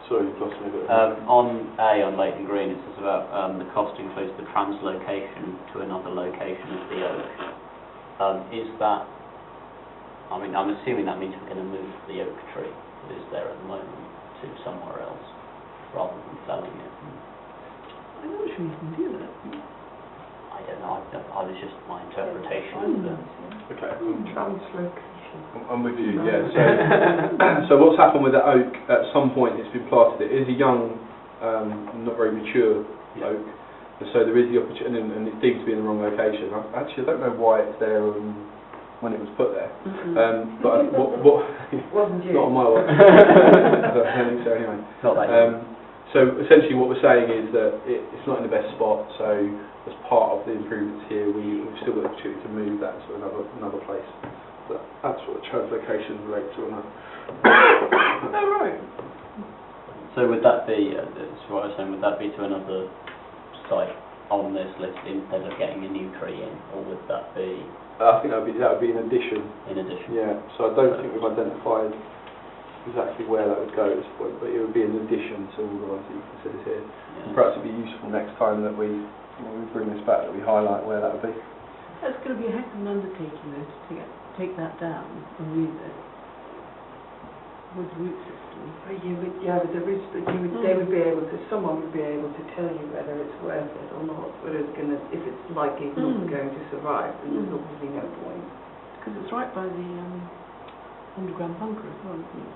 Sorry, you've lost me a bit. On A, on Leighton Green, it says about the cost includes the translocation to another location of the oak. Is that, I mean, I'm assuming that means we're going to move the oak tree that is there at the moment to somewhere else, rather than felling it. I'm not sure you can do that. I don't know, I was just my interpretation of it. Okay. Translocation. I'm with you, yeah. So what's happened with the oak, at some point it's been planted. It is a young, not very mature oak, and so there is the opportunity, and it's deemed to be in the wrong location. Actually, I don't know why it's there when it was put there. But what Wasn't you? not on my watch. I don't think so anyway. Not that So essentially what we're saying is that it's not in the best spot, so as part of the improvements here, we've still got the opportunity to move that to another place. But that's what the translocation relates to on that. Oh, right. So would that be, that's what I was saying, would that be to another site on this list instead of getting a new tree in, or would that be I think that would be an addition. in addition? Yeah, so I don't think we've identified exactly where that would go at this point, but it would be an addition to all the ones that you considered here. And perhaps it'd be useful next time that when we bring this back, that we highlight where that would be. That's going to be a heck of an undertaking, though, to take that down and move it with the root system. Yeah, but the roots, but they would be able to, someone would be able to tell you whether it's worth it or not, whether it's going to, if it's likely not going to survive, then there's obviously no point. Because it's right by the underground bunker as well, isn't it?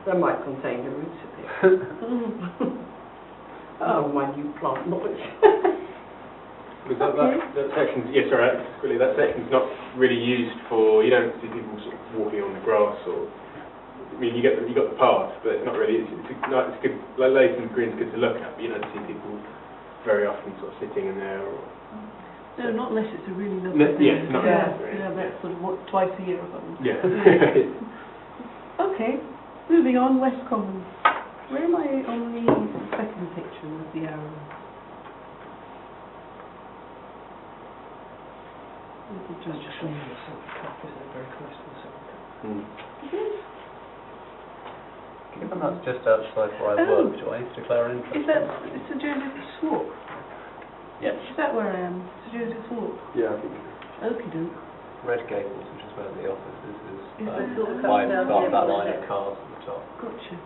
That might contain the roots of it. Oh, my new plant knowledge. Because that section, yeah, sorry, quickly, that section's not really used for, you don't see people sort of walking on the grass or, I mean, you got the path, but it's not really, it's good, like Leighton Green's good to look at, but you don't see people very often sort of sitting in there or... No, not unless it's a really lovely day. Yeah, not really. Yeah, that's sort of twice a year or something. Yeah. Okay, moving on, West Common. Where am I on the second picture with the arrow? It's just showing the silver cup, isn't it? Very close to the silver cup. Given that's just outside where I work, do I need to declare an interest? Is that Sir Joseph's Walk? Yes. Is that where I am? Sir Joseph's Walk? Yeah, I think. Okie doke. Red Gables, which is where the office is Is that sort of line, down that there, line isn't of it? cars at the top. Gotcha.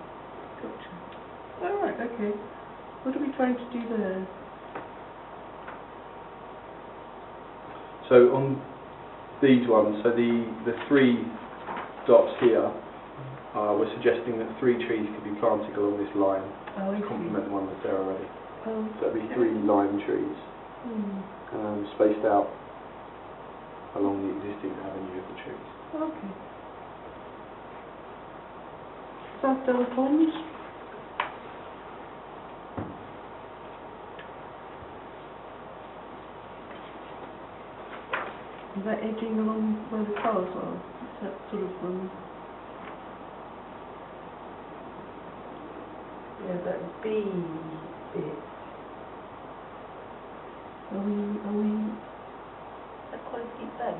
Alright, okay. What are we trying to do there? So on these ones, so the 3 dots here, we're suggesting that 3 trees could be planted along this line Oh, I to see. complement the one that's there already. Oh, So that'd be 3 lime trees, spaced out along the existing avenue of the trees. okay. South Pond? Is that edging along where the cars are? Is that sort of, Yeah, that B bit. are we, Is that quite a deep bank?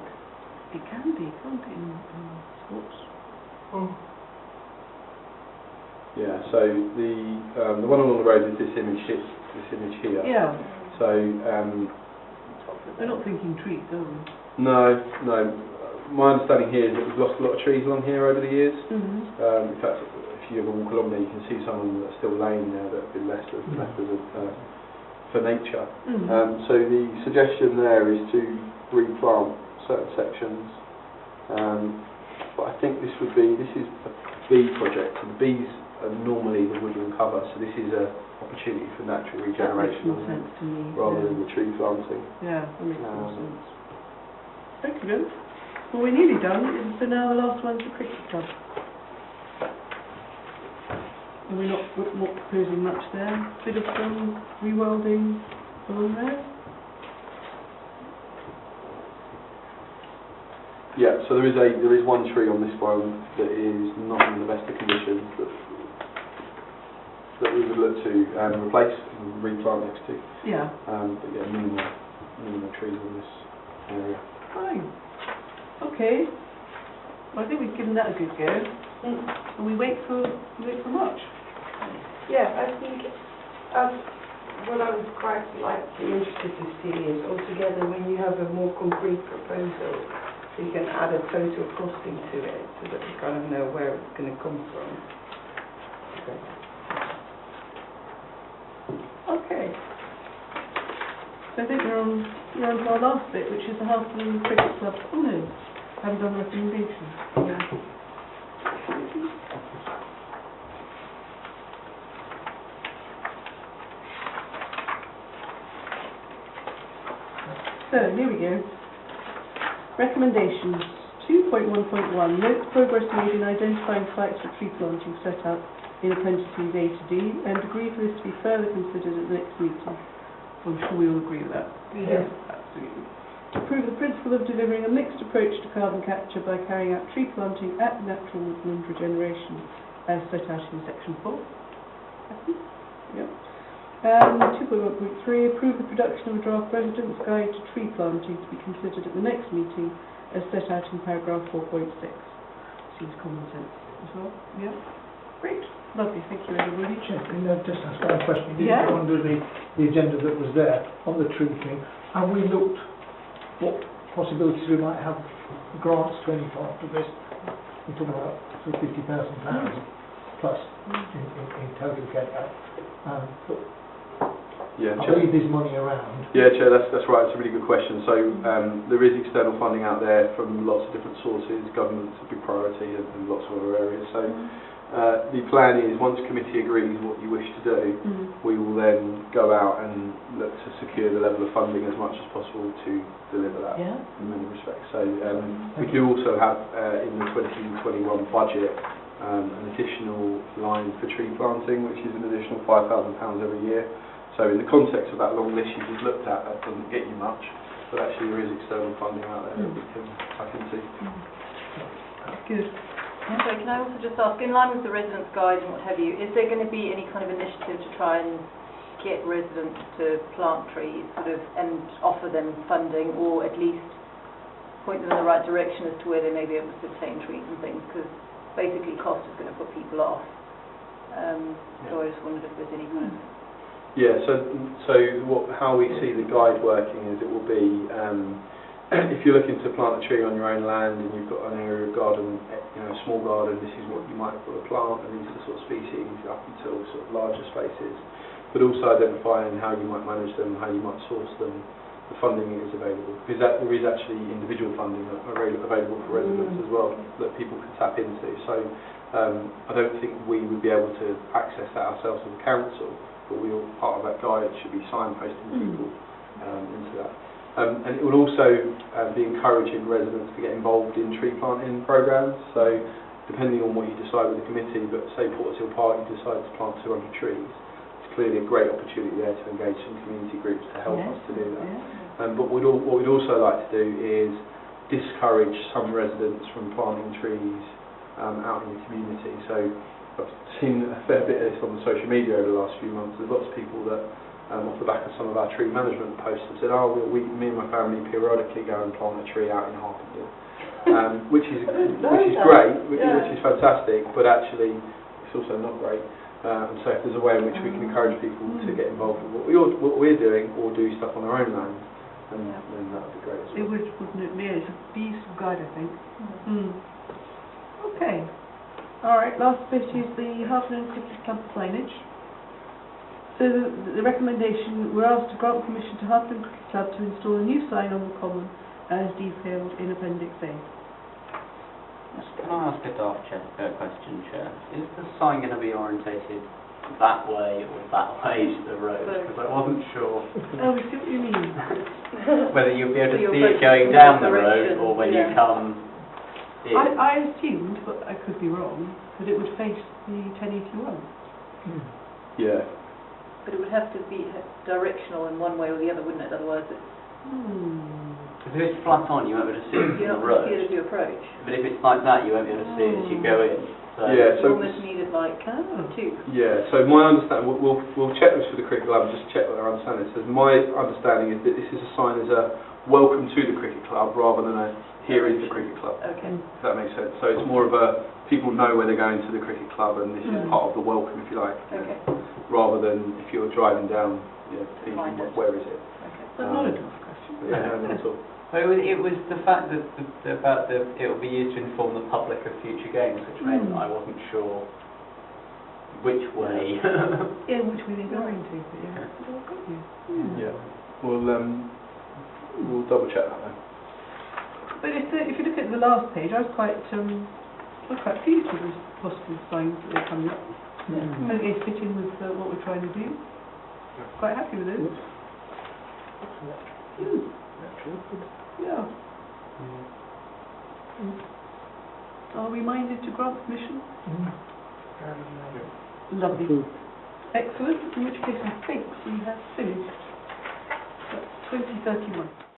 it can be, can't it, in sports? Yeah, so the one along the road is this image here. Yeah, So we're not thinking trees, are we? no. My understanding here is that we've lost a lot of trees along here over the years. In fact, if you ever walk along there, you can see some of them that are still laying there that have been left as for nature. So the suggestion there is to replant certain sections But I think this is a bee project, and bees are normally the woodland cover, so this is a opportunity for natural That makes regeneration more sense to me. rather than the tree planting. Yeah, that makes more Um, sense. Thank you. Well, we're nearly done, so now the last one's the cricket club. And we're not proposing much there. Bit of some rewilding along there. Yeah, so there is one tree on this one that is not in the best of conditions that we would look to replace and replant next to. Yeah. But yeah, minimal trees in this area. Fine. Okay. Well, I think we've given that a good go. And we wait for March. Yeah, I think what I would quite like to be interested to see is altogether when you have a more concrete proposal, so you can add a total costing to it so that we kind of know where it's going to come from. Okay. So I think we're on to our last bit, which is the Halfmoon Cricket Club. Oh no, I haven't done the recommendation. Yeah. So, here we go. Recommendations. 2.1.1. Note the progress made in identifying sites for tree planting set out in appendices A to D, and agree for this to be further considered at the next meeting. I'm sure we all agree with that. Yes. Absolutely. Approve the principle of delivering a mixed approach to carbon capture by carrying out tree planting at natural woodland regeneration, as set out in section 4. Yep. 2.1.3. Approve the production of a draft Resident's Guide to Tree Planting to be considered at the next meeting, as set out in paragraph 4.6. Seems common sense as well. Yeah. Great. Lovely. Thank you, everybody. Chair, can I just ask one question? Yeah. Under the agenda that was there on the tree thing, have we looked what possibilities we might have grants to any part of this? We're talking about sort of £50,000 plus in total get out. But Yeah, I Chair. believe there's money around. Yeah, Chair, that's right. It's a really good question. So there is external funding out there from lots of different sources. Government's a big priority and lots of other areas. So the plan is, once committee agrees what you wish to do, we will then go out and look to secure the level of funding as much as possible to deliver that Yeah. in many respects. So we do also have in the 2021 budget an additional line for tree planting, which is an additional £5,000 every year. So in the context of that long list you just looked at, that doesn't get you much, but actually there is external funding out there that we can tap into. Good. So can I also just ask, in line with the residents' guide and what have you, is there going to be any kind of initiative to try and get residents to plant trees, sort of, and offer them funding, or at least point them in the right direction as to where they may be able to obtain trees and things? Because basically cost is going to put people off. So I just wondered if there's any kind of... Yeah, how we see the guide working is it will be, if you're looking to plant a tree on your own land and you've got an area of garden, a small garden, this is what you might want to plant, and these are the sort of species up until sort of larger spaces, but also identifying how you might manage them, how you might source them, the funding is available, because there is actually individual funding available for residents as well that people can tap into. So I don't think we would be able to access that ourselves as a council, but part of that guide should be signposting people into that. And it will also be encouraging residents to get involved in tree planting programmes. So depending on what you decide with the committee, but say Portshill Park, you decide to plant 200 trees, it's clearly a great opportunity there to engage some community groups to help us to do that. But what we'd also like to do is discourage some residents from planting trees out in the community. So I've seen a fair bit of this on the social media over the last few months. There's lots of people that, off the back of some of our tree management posts, have said, me and my family periodically go and plant a tree out in Harpenden, which is great, which is fantastic, but actually it's also not great. And so if there's a way in which we can encourage people to get involved with what we're doing, or do stuff on their own land, then that would be great as well. It would, wouldn't it? Yeah, it's a useful guide, I think. Okay. All right, last bit is the Halfmoon Cricket Club signage. So the recommendation, we're asked to grant permission to Halfmoon Cricket Club to install a new sign on the common as detailed in Appendix A. Can I ask a daft question, Chair? Is the sign going to be orientated that way or that way to the road? Because I wasn't sure Oh, I see what you mean. whether you'll be able So to you're see it facing going the down the direction, road or when you yeah. come in. I assumed, but I could be wrong, that it would face the 1081. Yeah. But it would have to be directional in one way or the other, wouldn't it? Otherwise, Because if it's flat on, you won't be able to see it you're from not the going to see it road. as you approach. But if it's like that, you won't be able to see it as you go in. So Yeah, You so almost needed like two. yeah, so my understanding, we'll check this for the cricket club, just check that I understand this. So my understanding is that this is a sign as a welcome to the cricket club rather than a here is the cricket club. Okay. If that makes sense. So it's more of a people know where they're going to the cricket club and this is part of the welcome, if you like, Okay. rather than if you're driving down, thinking Find it. where is it? Okay. But not a tough question. Yeah, no, not at all. Well, it was the fact that it will be used to inform the public of future games, which meant I wasn't sure which way. Yeah, which way they're going to, but yeah. Oh, got you. Yeah. We'll double check that then. But if you look at the last page, I was quite pleased with the possible signs that are coming up. I think they fit in with what we're trying to do. Quite happy with it. Yeah. Are we minded to grant permission? Lovely. Excellent. In which case I think we have finished. That's 2031.